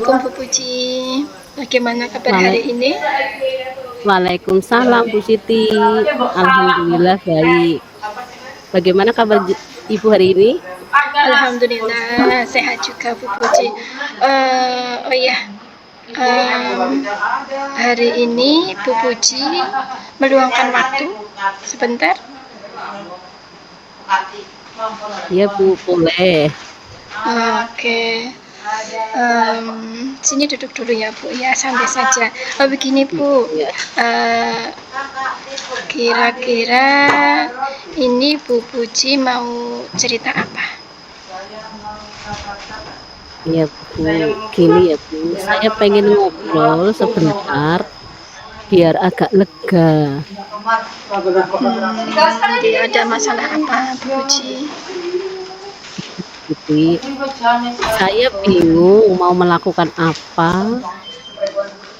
Assalamualaikum Bu Puji. Bagaimana kabar hari Waalai ini? Waalaikumsalam Bu Siti. Alhamdulillah baik. Bagaimana kabar Ibu hari ini? Alhamdulillah sehat juga Bu Puji. Oh ya, hari ini Bu Puji meluangkan waktu sebentar. Ya Bu, boleh. Oke. Sini duduk dulu ya Bu ya, santai saja. Begini Bu, Ya, kira-kira ini Bu Puji mau cerita apa? ya Bu. Gini ya Bu, saya pengen ngobrol sebentar biar agak lega. Ada masalah apa Bu Puji? Jadi, saya bingung mau melakukan apa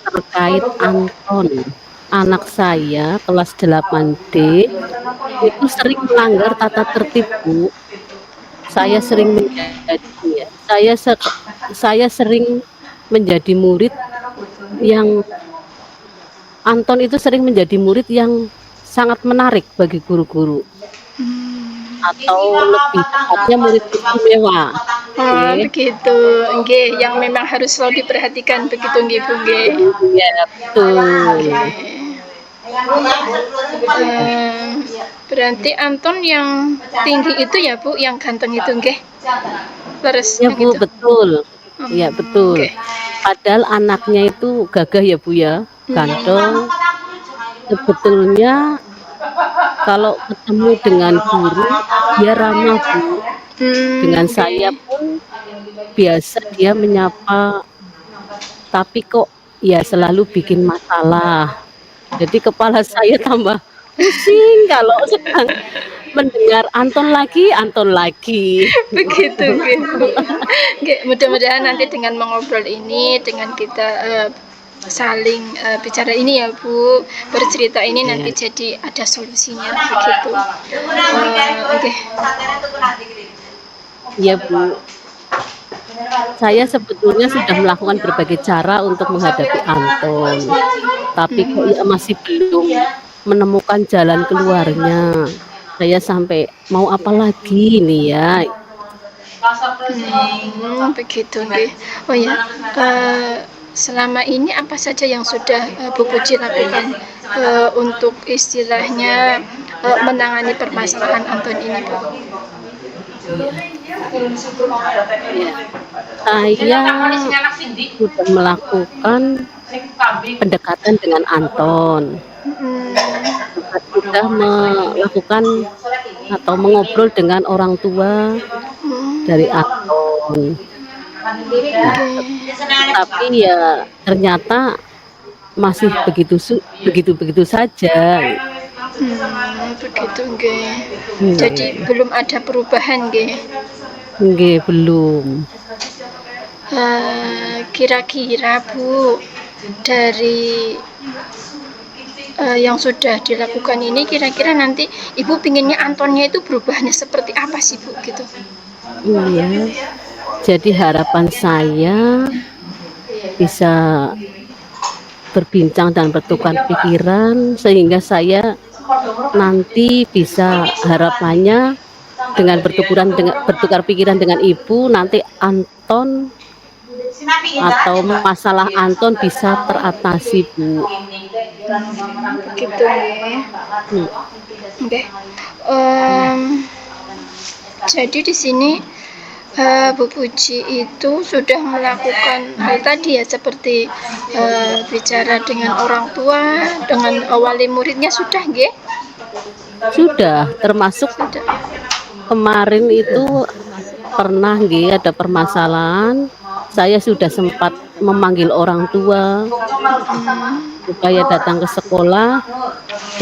terkait Anton. Anak saya kelas 8D itu sering melanggar tata tertib Bu. Saya sering menjadi ya, saya sering menjadi murid yang Anton itu sering menjadi murid yang sangat menarik bagi guru-guru atau lebih tepatnya murid istimewa. Oh, Oke. begitu. Nggih, yang memang harus selalu diperhatikan begitu nggih Bu nggih. Iya, betul. Berarti Anton yang tinggi itu ya Bu, yang ganteng itu nggih? Leres Ya yang Bu, itu. betul. Iya, betul. Nggih. Padahal anaknya itu gagah ya Bu ya, ganteng. Sebetulnya kalau ketemu dengan guru dia ramah Bu. Dengan saya Nggih. pun biasa dia menyapa, tapi kok ya selalu bikin masalah. Jadi kepala saya tambah pusing kalau sedang mendengar Anton lagi. Begitu nggih Bu. Nggih, mudah-mudahan nanti dengan mengobrol ini, dengan kita saling bicara ini ya Bu, bercerita ini nanti Ya, jadi ada solusinya begitu. Oke. iya Bu. Saya sebetulnya sudah melakukan berbagai cara untuk menghadapi Anton, tapi kok ya masih belum menemukan jalan keluarnya. Saya sampai mau apa lagi nih ya? Begitu nggih. Oh ya, selama ini apa saja yang sudah Bu Puji lakukan untuk istilahnya menangani permasalahan Anton ini, Bu? Iya, iya. Saya sudah melakukan pendekatan dengan Anton, juga sudah melakukan atau mengobrol dengan orang tua dari Anton. Nah, tapi ya ternyata masih begitu-begitu saja. Begitu nggih. Jadi Nggih, belum ada perubahan nggih. nggih belum. Kira-kira Bu, dari yang sudah dilakukan ini, kira-kira nanti Ibu pinginnya Antonnya itu berubahnya seperti apa sih Bu gitu? Iya, jadi harapan saya bisa berbincang dan bertukar pikiran sehingga saya nanti bisa harapannya dengan bertukar pikiran dengan Ibu, nanti Anton atau masalah Anton bisa teratasi Bu. Begitu nggih. Hmm, Oke. Jadi di sini Bu Puji itu sudah melakukan hal tadi ya, seperti bicara dengan orang tua, dengan wali muridnya sudah nggih? Sudah, termasuk Sudah. kemarin itu pernah nggih ada permasalahan, saya sudah sempat memanggil orang tua supaya datang ke sekolah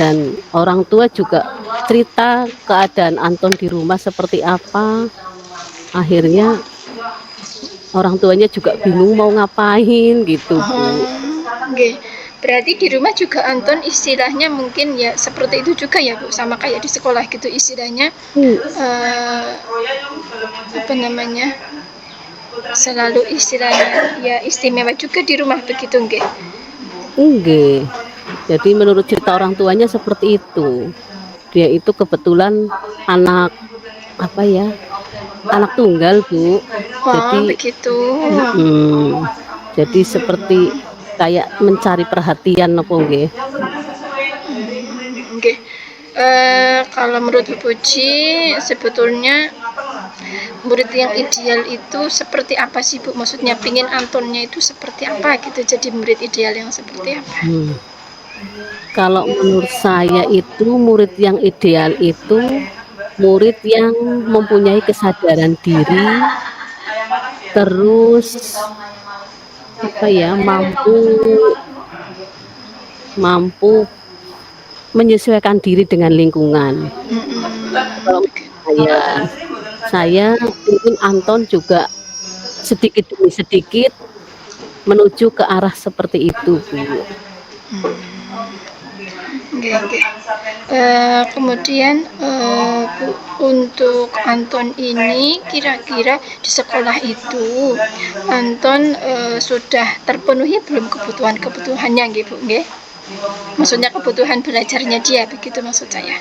dan orang tua juga cerita keadaan Anton di rumah seperti apa. Akhirnya orang tuanya juga bingung mau ngapain gitu Bu. Nggih. Berarti di rumah juga Anton istilahnya mungkin ya seperti itu juga ya Bu, sama kayak di sekolah gitu istilahnya Hmm, apa namanya? selalu istilahnya ya istimewa juga di rumah begitu nggih? Nggih. Jadi menurut cerita orang tuanya seperti itu. Dia itu kebetulan anak, apa ya, anak tunggal, Bu. Oh Jadi begitu. mhm, jadi seperti kayak mencari perhatian napa nggih. Nggih. Kalau menurut Bu Puji sebetulnya murid yang ideal itu seperti apa sih Bu? Maksudnya pingin Antonnya itu seperti apa gitu, jadi murid ideal yang seperti apa? Hmm. Kalau menurut saya itu murid yang ideal itu murid yang mempunyai kesadaran diri, terus apa ya, mampu mampu menyesuaikan diri dengan lingkungan. Kalau Mhm, menurut saya ingin Anton juga sedikit demi sedikit menuju ke arah seperti itu, Bu. nggih nggih. Kemudian, Bu, untuk Anton ini kira-kira di sekolah itu Anton, sudah terpenuhi belum kebutuhan-kebutuhannya nggih, Bu, nggih? Maksudnya kebutuhan belajarnya dia, begitu maksud saya.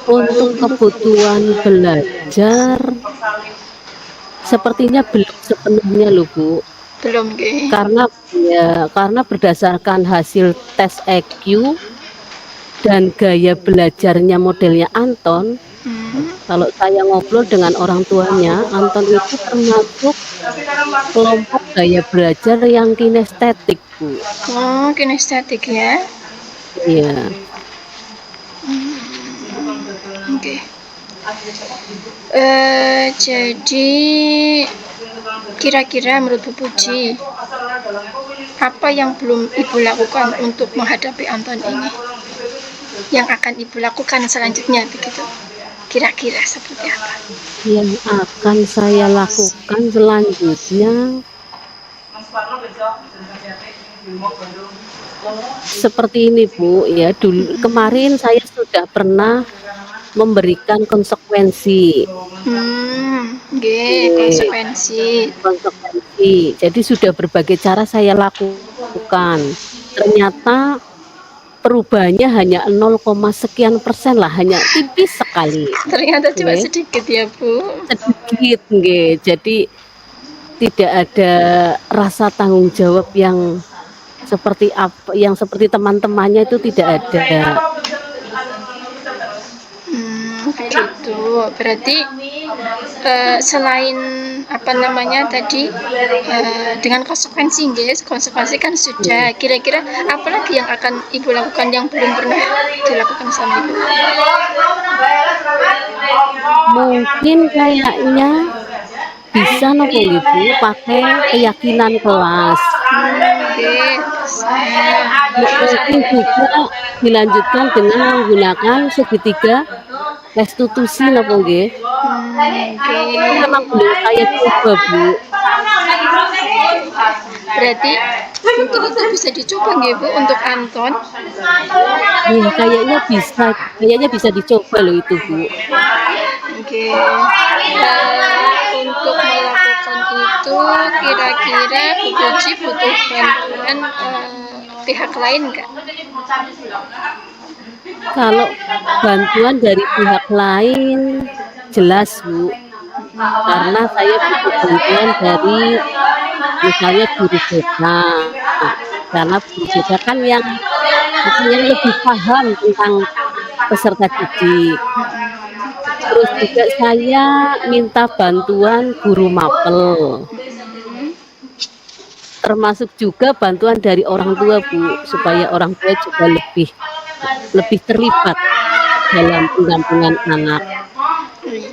Untuk kebutuhan belajar sepertinya belum sepenuhnya loh, Bu. Belum nggih? Karena berdasarkan hasil tes EQ dan gaya belajarnya modelnya Anton, Mmm. kalau saya ngobrol dengan orang tuanya, Anton itu termasuk kelompok gaya belajar yang kinestetik, Bu. Oh, kinestetik ya? Iya. Oke. Jadi kira-kira menurut Bu Puji, apa yang belum Ibu lakukan untuk menghadapi Anton ini? Yang akan Ibu lakukan selanjutnya begitu? Kira-kira seperti apa? Yang akan saya lakukan selanjutnya seperti ini, Bu, ya, kemarin saya sudah pernah memberikan konsekuensi. Nggih, Oke, konsekuensi. konsekuensi. Jadi sudah berbagai cara saya lakukan. Ternyata perubahannya hanya 0, sekian persen lah, hanya tipis sekali, Ternyata cuma nggih. sedikit ya, Bu? Sedikit, nggih. Jadi tidak ada rasa tanggung jawab yang seperti teman-temannya itu tidak ada. Begitu. Berarti, selain apa namanya tadi, dengan konsekuensi nggih, konsekuensi kan sudah, kira-kira apalagi yang akan Ibu lakukan yang belum pernah dilakukan sama Ibu? Mungkin kayaknya bisa nopo nggih, Bu, pakai keyakinan kelas. Nggih, bisa. Mungkin juga dilanjutkan dengan menggunakan segitiga restitusi napa nggih? Itu memang Oke. belum saya coba, Bu. Berarti mungkin itu bisa dicoba nggih, Bu, untuk Anton? Iya, kayaknya bisa dicoba loh itu, Bu. Oke. Untuk melakukan itu kira-kira Bu Puji butuh bantuan, pihak lain nggak? Kalau bantuan dari pihak lain jelas, Bu, karena saya butuh bantuan dari misalnya guru BK, karena guru BK kan yang lebih paham tentang peserta didik. Terus juga saya minta bantuan guru mapel, termasuk juga bantuan dari orang tua, Bu, supaya orang tua juga lebih lebih terlibat dalam pendampingan anak. Iya,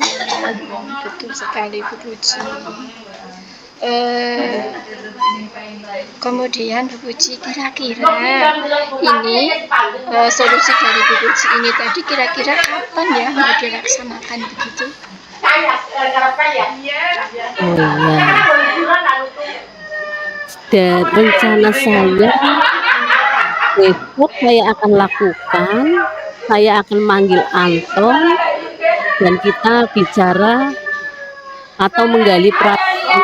betul sekali Bu Puji. Eh, Kemudian Bu Puji kira-kira ini, solusi dari Bu Puji ini tadi kira-kira kapan ya mau dilaksanakan begitu? Oh iya, dan rencana saya besok saya akan manggil Anton dan kita bicara atau menggali perasaan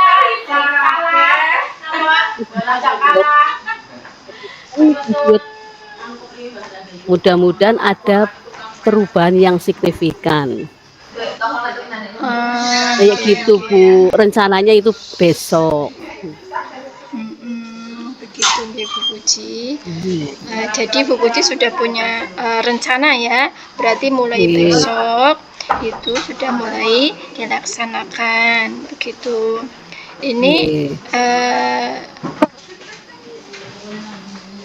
buat mudah-mudahan ada perubahan yang signifikan. Kayak Oke, gitu, oke. Bu, rencananya itu besok. Begitu nggih Bu Puji. Iya, Jadi Bu Puji sudah punya rencana ya, berarti mulai nggih, besok itu sudah mulai dilaksanakan begitu. Ini nggih. eh,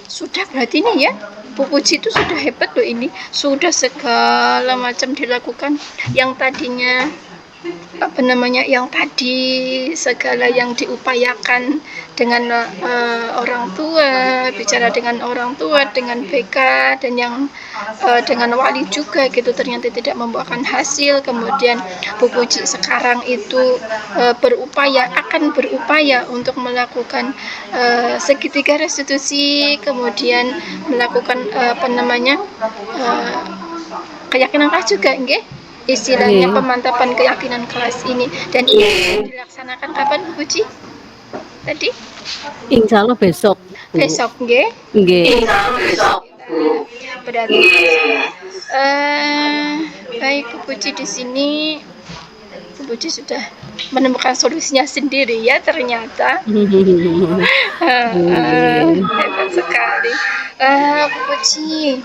sudah berarti ini ya, Bu Puji itu sudah hebat loh ini, sudah segala macam dilakukan yang tadinya apa namanya yang tadi segala yang diupayakan dengan orang tua, bicara dengan orang tua, dengan BK dan yang dengan wali juga gitu, ternyata tidak membuahkan hasil. Kemudian Bu Puji sekarang itu akan berupaya untuk melakukan segitiga restitusi, kemudian melakukan apa namanya keyakinan kelas juga, enggak? Istilahnya Nggih, pemantapan keyakinan kelas ini, dan ini dilaksanakan kapan Bu Puji? Tadi insyaallah besok, Bu. besok, enggak? Nggih, Berarti baik Bu Puji di sini Bu Puji sudah menemukan solusinya sendiri ya ternyata. nggih. Hebat sekali. Bu Puji,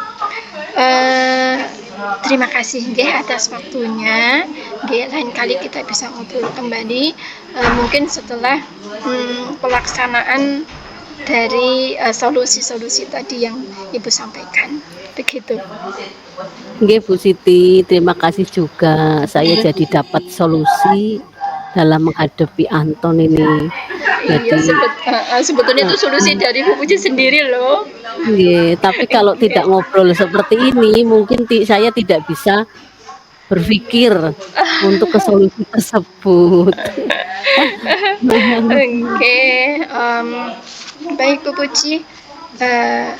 terima kasih nggih atas waktunya. Nggih, lain kali kita bisa ngobrol kembali mungkin setelah pelaksanaan dari solusi-solusi tadi yang Ibu sampaikan. Begitu. Nggih, Bu Siti, terima kasih juga. Saya jadi dapat solusi dalam menghadapi Anton ini. Iya, Jadi sebetulnya itu solusi heeh, dari Bu Puji sendiri loh. nggih, tapi kalau tidak ngobrol seperti ini, mungkin saya tidak bisa berpikir untuk ke solusi tersebut. Oke, baik Bu Puji,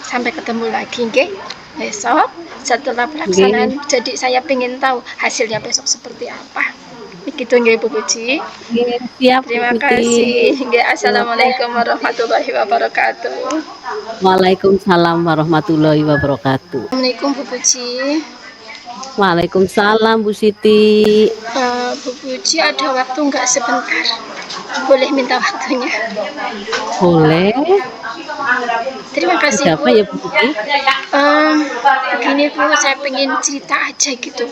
sampai ketemu lagi, nggih. Besok setelah Nggih, pelaksanaan, jadi saya ingin tahu hasilnya besok seperti apa. Begitu nggih Bu Puji. nggih, siap Bu Terima Siti. kasih. Nggih, Terima Assalamualaikum kasih. warahmatullahi wabarakatuh. Waalaikumsalam warahmatullahi wabarakatuh. Assalamualaikum Bu Puji. Waalaikumsalam Bu Siti. Bu Puji ada waktu nggak sebentar? Boleh minta waktunya? Boleh, Terima kasih ada Bu. apa ya Bu Siti? Begini Bu, saya pengen cerita aja gitu.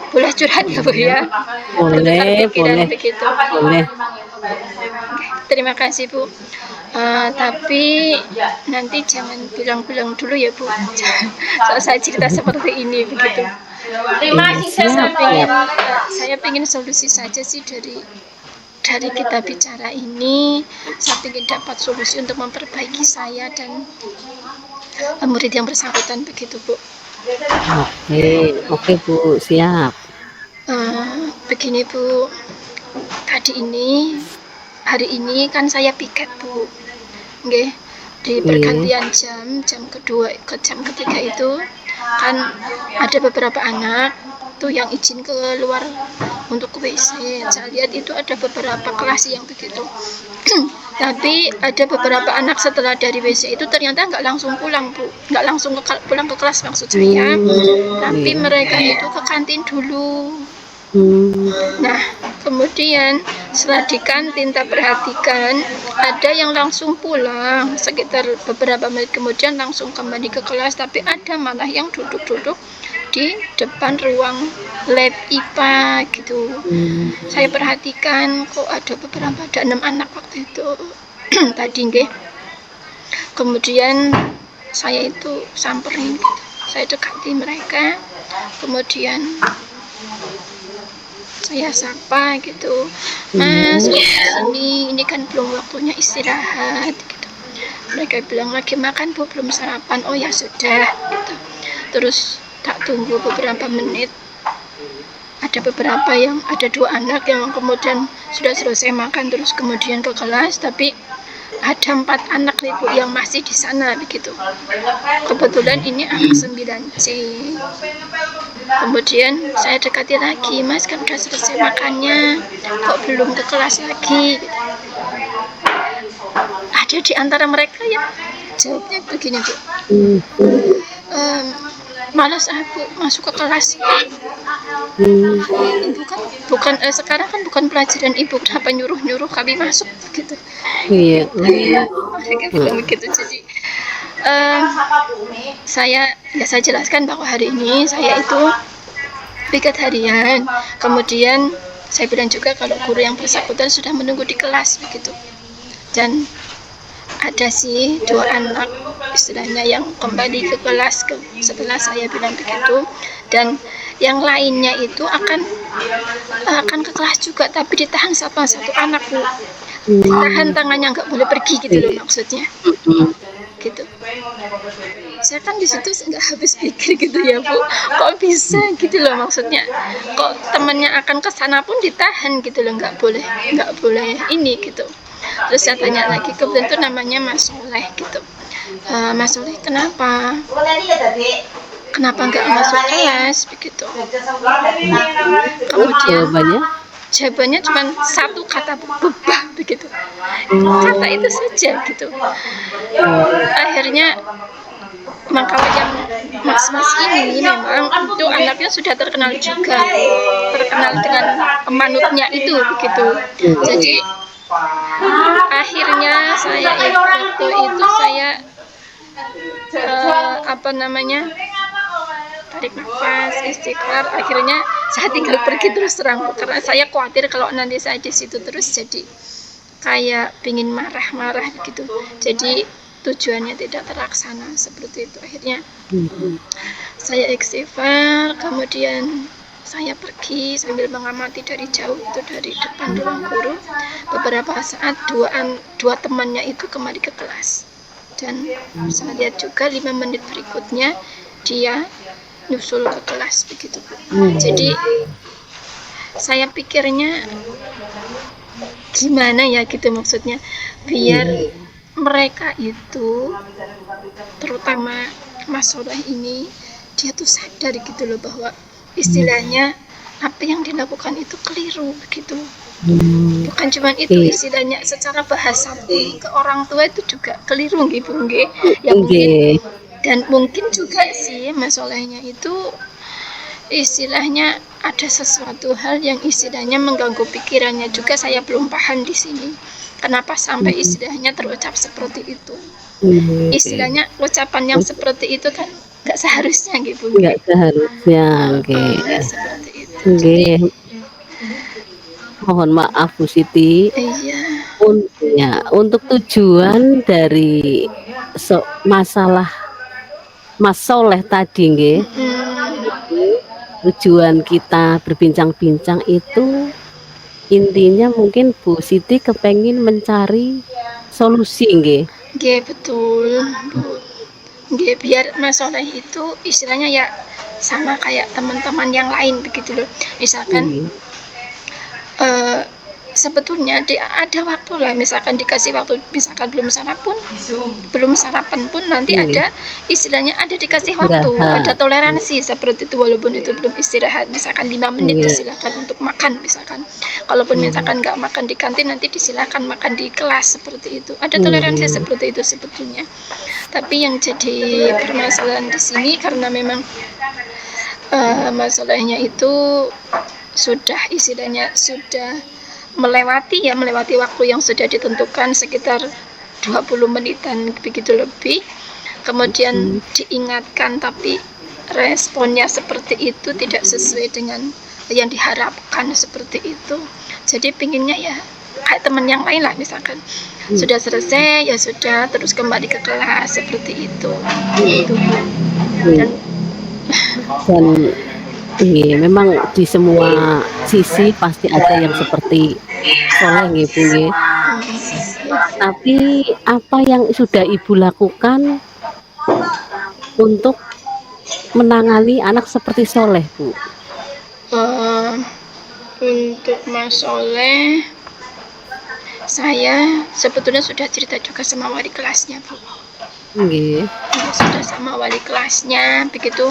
Boleh curhat ya Bu ya? Bertukar Boleh, pikiran boleh, begitu. boleh. Terima kasih Bu. Tapi nanti jangan bilang-bilang dulu ya Bu. Soal saya cerita seperti ini begitu. Iya, siap, siap. Saya pengen solusi saja sih dari kita bicara ini. Saya ingin dapat solusi untuk memperbaiki saya dan murid yang bersangkutan begitu Bu. Oke, oke Bu, siap. Begini Bu, hari ini kan saya piket Bu, nggih, di Nggih, pergantian jam kedua ke jam ketiga itu kan ada beberapa anak tuh yang izin keluar untuk ke WC. Saya lihat itu ada beberapa kelas yang begitu. Tapi ada beberapa anak setelah dari WC itu ternyata nggak langsung pulang Bu, nggak langsung pulang ke kelas maksud saya, tapi iya. mereka itu ke kantin dulu. Mmm, Nah, kemudian setelah di kantin tak perhatikan, ada yang langsung pulang sekitar beberapa menit kemudian langsung kembali ke kelas, tapi ada malah yang duduk-duduk di depan ruang lab IPA gitu. mmm, Saya perhatikan kok ada 6 anak waktu itu tadi nggih. Kemudian saya itu samperin gitu. Saya dekati mereka. Kemudian saya sapa gitu, Mas, iya. ini kan belum waktunya istirahat gitu. Mereka bilang lagi makan Bu, belum sarapan. Oh ya sudah gitu. Terus tak tunggu beberapa menit, ada 2 anak yang kemudian sudah selesai makan terus kemudian ke kelas, tapi ada 4 anak ibu yang masih di sana begitu. Kebetulan ini anak 9C. Kemudian saya dekati lagi, Mas kan udah selesai makannya, kok belum ke kelas lagi? Ada di antara mereka yang jawabnya begini Bu, malas aku masuk ke kelas. Ibu kan bukan sekarang kan bukan pelajaran ibu, kenapa nyuruh kami masuk gitu. Iya. Mereka bilang begitu. Jadi saya jelaskan bahwa hari ini saya itu piket harian. Kemudian saya bilang juga kalau guru yang bersangkutan sudah menunggu di kelas begitu. Dan ada sih 2 anak istilahnya yang kembali ke kelas setelah saya bilang begitu, dan yang lainnya itu akan ke kelas juga tapi ditahan sama 1 anak Bu. Ditahan tangannya, nggak boleh pergi gitu loh maksudnya. Gitu. Saya kan di situ nggak habis pikir gitu ya Bu, kok bisa gitu loh maksudnya, kok temannya akan ke sana pun ditahan gitu loh, nggak boleh ini gitu. Terus saya tanya lagi, kebetulan itu namanya Mas Soleh gitu, Mas Soleh kenapa nggak masuk kelas begitu. Kemudian jawabannya cuma 1 kata, bebah begitu, kata itu saja gitu. Akhirnya kalau yang mas-mas ini memang itu anaknya sudah terkenal juga, terkenal dengan manutnya itu begitu. Jadi akhirnya saya waktu itu saya tarik nafas, istighfar. Akhirnya saya tinggal pergi terus terang karena saya khawatir kalau nanti saya di situ terus jadi kayak pingin marah-marah begitu. Jadi tujuannya tidak terlaksana seperti itu. Akhirnya saya istighfar, kemudian saya pergi sambil mengamati dari jauh itu dari depan ruang guru. Beberapa saat 2 temannya itu kembali ke kelas, dan saya lihat juga 5 menit berikutnya dia nyusul ke kelas begitu. Jadi saya pikirnya gimana ya gitu, maksudnya biar mereka itu, terutama Mas Soleh ini, dia tuh sadar gitu loh bahwa istilahnya apa yang dilakukan itu keliru begitu. Bukan cuma itu, istilahnya secara bahasa pun ke orang tua itu juga keliru gitu nggih. Ya mungkin, dan mungkin juga sih Mas Solehnya itu istilahnya ada sesuatu hal yang istilahnya mengganggu pikirannya juga. Saya belum paham di sini kenapa sampai istilahnya terucap seperti itu. Istilahnya ucapan yang seperti itu kan nggak seharusnya gitu. Nggak seharusnya, seperti itu. Mohon maaf Bu Siti. Iya. Untuk tujuan dari masalah Mas Soleh tadi nggih. Tujuan kita berbincang-bincang itu intinya mungkin Bu Siti kepengin mencari solusi nggih. Nggih, betul Bu. Nggih, biar Mas Soleh itu istilahnya ya sama kayak teman-teman yang lain begitu loh. Misalkan sebetulnya ada waktu lah, misalkan dikasih waktu, misalkan belum sarapan pun nanti ada istilahnya ada dikasih waktu, ada toleransi seperti itu, walaupun itu belum istirahat, misalkan 5 menit disilakan untuk makan misalkan. Kalaupun misalkan nggak makan di kantin, nanti disilakan makan di kelas seperti itu. Ada toleransi seperti itu sebetulnya. Tapi yang jadi permasalahan di sini karena memang masalahnya itu sudah istilahnya sudah melewati waktu yang sudah ditentukan sekitar 20 menitan begitu lebih. Kemudian diingatkan tapi responnya seperti itu, tidak sesuai dengan yang diharapkan seperti itu. Jadi pinginnya ya kayak teman yang lain lah, misalkan sudah selesai ya sudah, terus kembali ke kelas seperti itu. Dan memang di semua sisi pasti ada yang seperti Soleh nggih Bu nggih. Tapi apa yang sudah Ibu lakukan untuk menangani anak seperti Soleh Bu? Untuk Mas Soleh saya sebetulnya sudah cerita juga sama wali kelasnya, Bu. Nggih. Ya, sudah sama wali kelasnya, begitu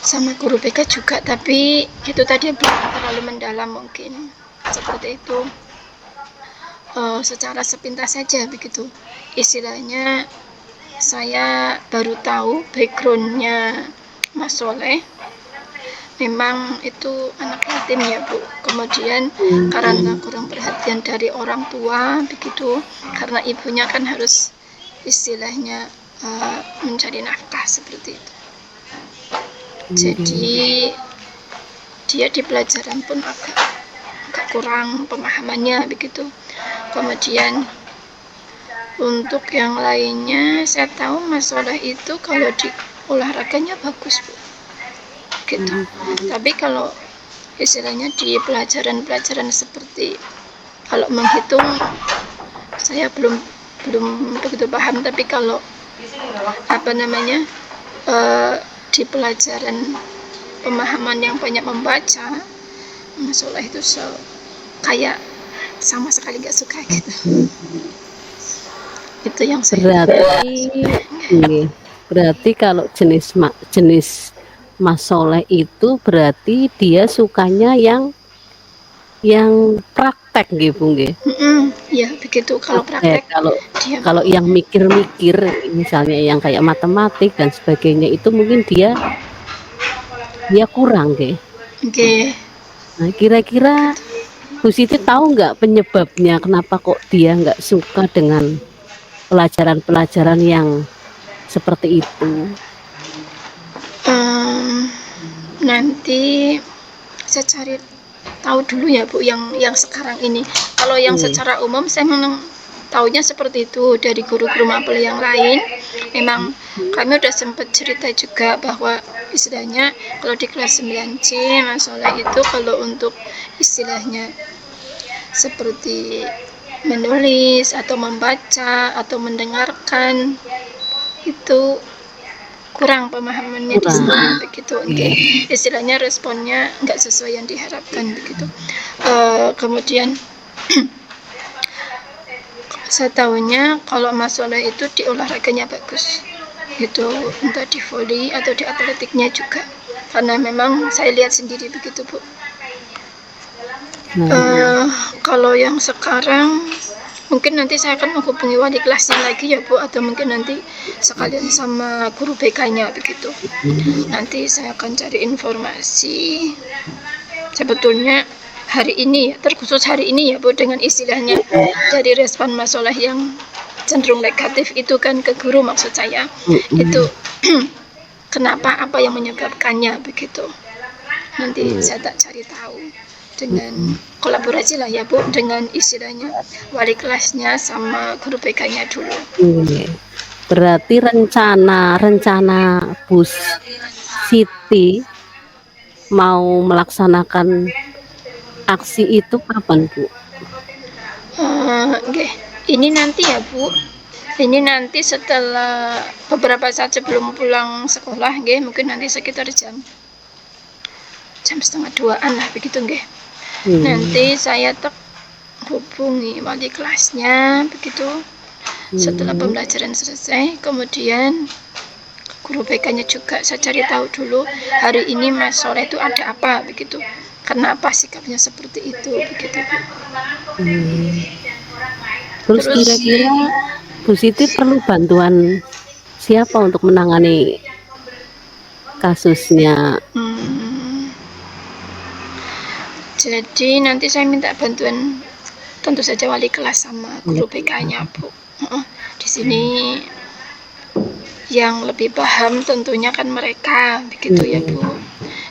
sama guru BK juga, tapi itu tadi belum terlalu mendalam mungkin seperti itu. Secara sepintas saja begitu, istilahnya saya baru tahu backgroundnya Mas Soleh. Memang itu anak yatim ya, Bu. Kemudian karena kurang perhatian dari orang tua begitu, karena ibunya kan harus istilahnya mencari nafkah seperti itu. Jadi dia di pelajaran pun agak kurang pemahamannya begitu. Kemudian untuk yang lainnya saya tahu Mas Soleh itu kalau di olahraganya bagus, Bu. Gitu. Tapi kalau istilahnya di pelajaran-pelajaran seperti kalau menghitung saya belum begitu paham, tapi kalau di pelajaran pemahaman yang banyak membaca, Mas Soleh itu kayak sama sekali nggak suka gitu. Itu yang saya berarti kalau jenis Mas Soleh itu berarti dia sukanya yang praktek gitu, nggih. Ya begitu, kalau praktek. Kalau yang mikir-mikir misalnya yang kayak matematik dan sebagainya itu mungkin dia kurang, nggih. Oke. Nah, kira-kira Bu Siti tahu nggak penyebabnya kenapa kok dia nggak suka dengan pelajaran-pelajaran yang seperti itu? Nanti saya cari tahu dulu ya, Bu, yang sekarang ini. Kalau yang secara umum saya memang tahunya seperti itu dari guru-guru mapel yang lain. Memang kami udah sempat cerita juga bahwa istilahnya kalau di kelas 9C Mas Soleh itu kalau untuk istilahnya seperti menulis atau membaca atau mendengarkan itu kurang pemahamannya di sana begitu. Istilahnya responnya nggak sesuai yang diharapkan begitu. Kemudian saya tahunya kalau Mas Soleh itu di olahraganya bagus itu, entah di volley atau di atletiknya juga, karena memang saya lihat sendiri begitu, Bu. Kalau yang sekarang mungkin nanti saya akan menghubungi wali kelasnya lagi ya, Bu, atau mungkin nanti sekalian sama guru BK-nya begitu. Nanti saya akan cari informasi. Sebetulnya hari ini, terkhusus hari ini ya, Bu, dengan istilahnya dari respon Mas Soleh yang cenderung negatif itu kan ke guru, maksud saya itu kenapa, apa yang menyebabkannya begitu. Nanti saya tak cari tahu dengan kolaborasi lah ya, Bu, dengan istilahnya wali kelasnya sama guru BK-nya dulu. Berarti rencana Bu Siti mau melaksanakan aksi itu kapan, Bu? Ini nanti ya, Bu. Ini nanti setelah beberapa saat sebelum pulang sekolah, mungkin nanti sekitar jam 1:30 lah begitu, Nanti saya hubungi wali kelasnya begitu. Setelah pembelajaran selesai, kemudian guru BK-nya juga saya cari tahu dulu hari ini Mas Soleh itu ada apa begitu. Kenapa sikapnya seperti itu begitu, Bu. Terus kira-kira Bu Siti perlu bantuan siapa untuk menangani kasusnya? Jadi nanti saya minta bantuan tentu saja wali kelas sama guru BK-nya, Bu. Di sini yang lebih paham tentunya kan mereka begitu ya, Bu.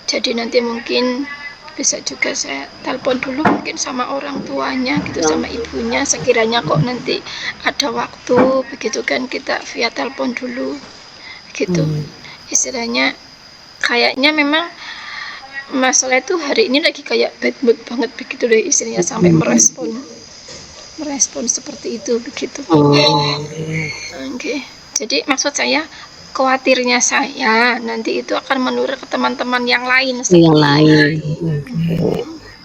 Jadi nanti mungkin bisa juga saya telepon dulu mungkin sama orang tuanya gitu, sama ibunya, sekiranya kok nanti ada waktu begitu kan, kita via telepon dulu gitu. Istilahnya kayaknya memang Mas Soleh tuh hari ini lagi kayak bad mood banget begitu deh, istilahnya sampai merespon seperti itu begitu. Jadi maksud saya khawatirnya saya nanti itu akan menular ke teman-teman yang lain.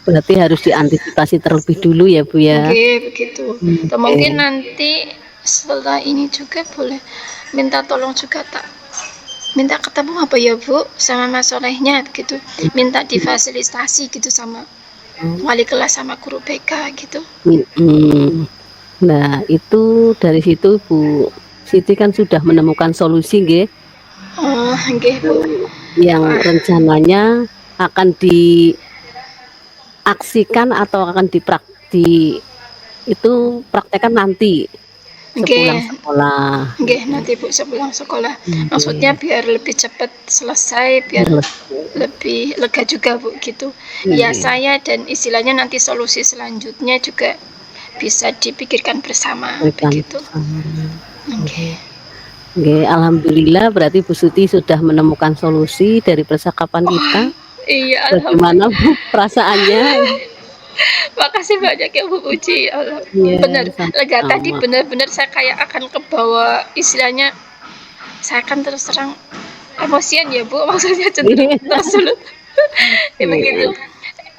Berarti harus diantisipasi terlebih dulu ya, Bu, ya? Nggih, begitu. Atau mungkin Oke. nanti setelah ini juga boleh minta tolong juga tak minta ketemu apa ya Bu sama Mas Solehnya begitu. Minta difasilitasi gitu sama Oh, wali kelas sama guru BK gitu. mhm. Nah, itu dari situ Bu Siti kan sudah menemukan solusi nggih, Oh, nggih Bu. yang Wah, rencananya akan diaksikan atau akan itu praktekkan nanti sepulang nggih. sekolah, Nggih, gitu. nanti Bu sepulang sekolah. Maksudnya Nggih, biar lebih cepat selesai, biar biar lebih lebih lega juga Bu gitu. Ya nggih, saya dan istilahnya nanti solusi selanjutnya juga bisa dipikirkan bersama berikan begitu. bersama. Oke. Nggih. Nggih, alhamdulillah berarti Bu Suti sudah menemukan solusi dari percakapan Oh, kita. iya Bagaimana alhamdulillah. Bu perasaannya? Makasih banyak ya Bu Puji. Allah. Iya, Benar, lega tadi sama-sama. benar-benar saya kayak akan kebawa istilahnya saya kan terus terang emosian ya Bu, maksudnya cenderung tersulut. Ya begitu. Iya,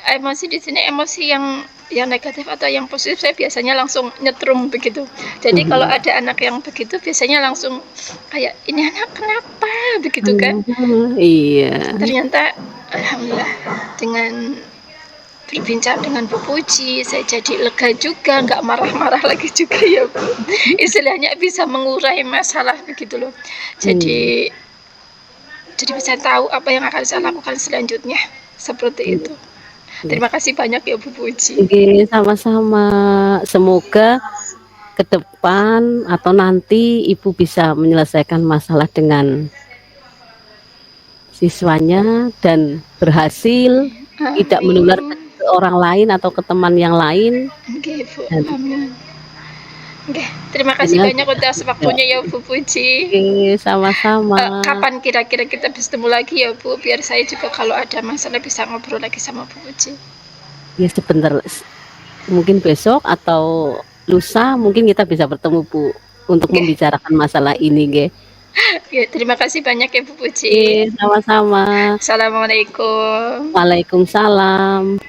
Emosi di sini emosi yang negatif atau yang positif saya biasanya langsung nyetrum begitu. Jadi kalau mhm. ada anak yang begitu biasanya langsung kayak ini anak kenapa begitu kan. Iya, Ternyata alhamdulillah dengan berbincang dengan Bu Puji saya jadi lega juga, nggak marah-marah lagi juga ya Bu. Istilahnya bisa mengurai masalah begitu loh. iya, Jadi bisa tahu apa yang akan saya lakukan selanjutnya seperti iya, itu. iya. Terima kasih banyak ya Bu Puji. Oke, sama-sama. Semoga ke depan atau nanti Ibu bisa menyelesaikan masalah dengan siswanya dan berhasil, tidak menularkan Amin. ke orang lain atau ke teman yang lain Oke Bu, dan amin. Oke, terima kasih tentunya banyak atas juga waktunya ya Bu Puji. oke, sama-sama. Kapan kira-kira kita bisa ketemu lagi ya Bu? Biar saya juga kalau ada masalah bisa ngobrol lagi sama Bu Puji. Ya sebentar, mungkin besok atau lusa mungkin kita bisa bertemu Bu, untuk Oke, membicarakan masalah ini nggih. ya, terima kasih banyak ya Bu Oke, Puji. sama-sama. Assalamualaikum. Waalaikumsalam.